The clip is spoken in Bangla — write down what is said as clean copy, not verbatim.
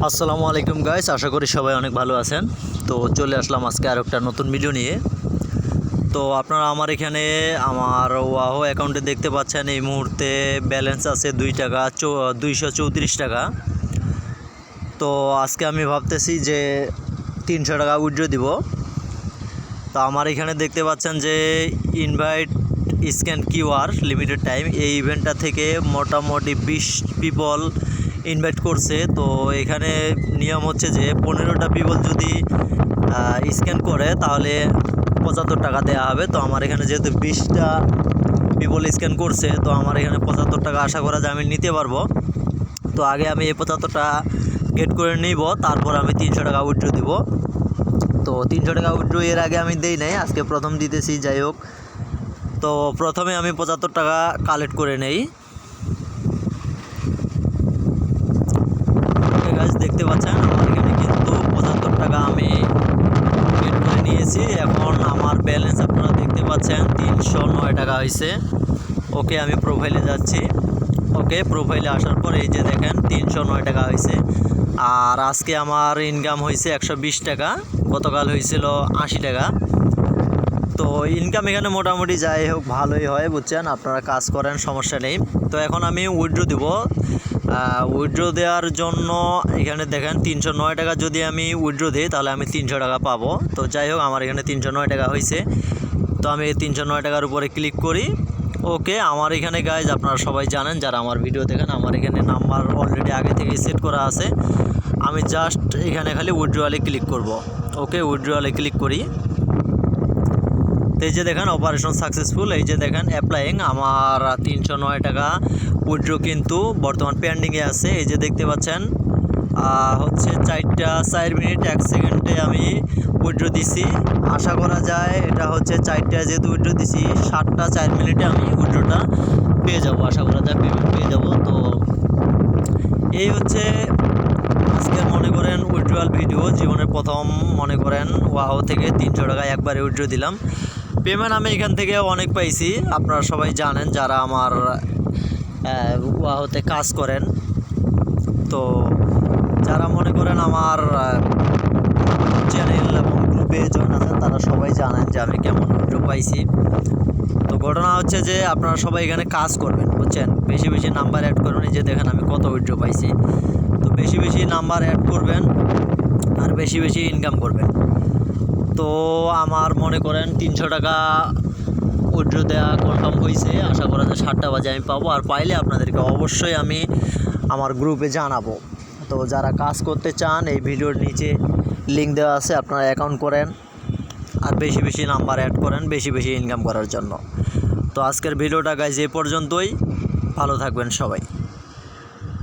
আসসালামু আলাইকুম গাইস, আশা করি সবাই অনেক ভালো আছেন। তো চলে আসলাম আজকে আর একটা নতুন ভিডিও নিয়ে। তো আপনারা আমার এখানে আমার ওয়াহো অ্যাকাউন্টে দেখতে পাচ্ছেন এই মুহূর্তে ব্যালেন্স আছে 234 টাকা। তো আজকে আমি ভাবতেছি যে 300 টাকা উইথড্র দিব। তো আমার এখানে দেখতে পাচ্ছেন যে invite scan QR limited time, এই ইভেন্টটা থেকে মোটামুটি 20 পিপল ইনভাইট করছে। তো এখানে নিয়ম হচ্ছে যে 15টা পিপল যদি স্ক্যান করে তাহলে 75 টাকা দেওয়া হবে। তো আমার এখানে যেহেতু 20টা পিপল স্ক্যান করছে, তো আমার এখানে 75 টাকা আশা করা যায় আমি নিতে পারবো। তো আগে আমি এই 75 টাকা গেট করে নিব, তারপর আমি 300 টাকা উইথড্র দিব। তো 300 টাকা উইথড্র এর আগে আমি দেই নাই, আজকে প্রথম দিতেছি। যাই হোক, তো প্রথমে আমি 75 টাকা কালেক্ট করে নেই। দেখতে পাচ্ছেন আমার এখানে কিন্তু 75 টাকা আমি গেট করে নিয়েছি। এখন আমার ব্যালেন্স আপনারা দেখতে পাচ্ছেন 309 টাকা হয়েছে। ওকে, আমি প্রোফাইলে যাচ্ছি। ওকে, প্রোফাইলে আসার পর এই যে দেখেন 309 টাকা হয়েছে। আর আজকে আমার ইনকাম হয়েছে 120 টাকা, গতকাল হয়েছিল 80 টাকা। তো ইনকাম এখানে মোটামুটি যাই হোক ভালোই হয়, বুঝছেন। আপনারা কাজ করেন, সমস্যা নেই। তো এখন আমি উইথড্র দিব। উইথড্র দেওয়ার জন্য এখানে দেখেন 309 টাকা যদি আমি উইথড্র দিই তাহলে আমি 300 টাকা পাবো। তো যাই হোক, আমার এখানে 309 টাকা হয়েছে। তো আমি 309 টাকার উপরে ক্লিক করি। ওকে, আমার এখানে গাইজ আপনারা সবাই জানেন যারা আমার ভিডিও দেখেন, আমার এখানে নাম্বার অলরেডি আগে থেকে সেট করা আছে। আমি জাস্ট এখানে খালি উইথড্রয়ালে ক্লিক করব। ওকে, উইথড্রয়ালে ক্লিক করি। এই যে দেখেন অপারেশন সাকসেসফুল, এই যে দেখেন অ্যাপ্লাইং। আমার 309 টাকা উইথড্র কিন্তু বর্তমান পেন্ডিংয়ে আছে। এই যে দেখতে পাচ্ছেন হচ্ছে 4 মিনিট 1 সেকেন্ডে আমি উইথড্র দিছি। আশা করা যায় এটা হচ্ছে 4টা যেহেতু উইথড্র দিছি, 7টা 4 মিনিটে আমি উইথড্রটা পেয়ে যাব। আশা করা যায় পেমেন্ট পেয়ে যাব। তো এই হচ্ছে আজকের মনে করেন উইথড্রয়াল ভিডিও। জীবনের প্রথম মনে করেন ওয়াহো থেকে 300 টাকা একবারে উইথড্র দিলাম। পেমেন্ট আমি এখান থেকে অনেক পাইছি, আপনারা সবাই জানেন যারা আমার ওয়াহোতে কাজ করেন। তো যারা মনে করেন আমার চ্যানেল এবং গ্রুপে জয়েন আছেন তারা সবাই জানেন যে আমি কেমন উইথড্র পাইছি। তো ঘটনা হচ্ছে যে আপনারা সবাই এখানে কাজ করবেন, বুঝছেন। বেশি বেশি নাম্বার অ্যাড করবেন। এই যে দেখেন আমি কত উইথড্র পাইছি। তো বেশি বেশি নাম্বার অ্যাড করবেন আর বেশি বেশি ইনকাম করবেন। তো আমার মনে করেন 300 টাকা উইথড্র দেওয়া কনফার্ম হয়েছে। আশা করা যায় 7টা বাজে আমি পাবো। আর পাইলে আপনাদেরকে অবশ্যই আমি আমার গ্রুপে জানাবো। তো যারা কাজ করতে চান এই ভিডিওর নিচে লিঙ্ক দেওয়া আছে, আপনারা অ্যাকাউন্ট করেন আর বেশি বেশি নাম্বার অ্যাড করেন বেশি বেশি ইনকাম করার জন্য। তো আজকের ভিডিওটা গাইজ এ পর্যন্তই। ভালো থাকবেন সবাই।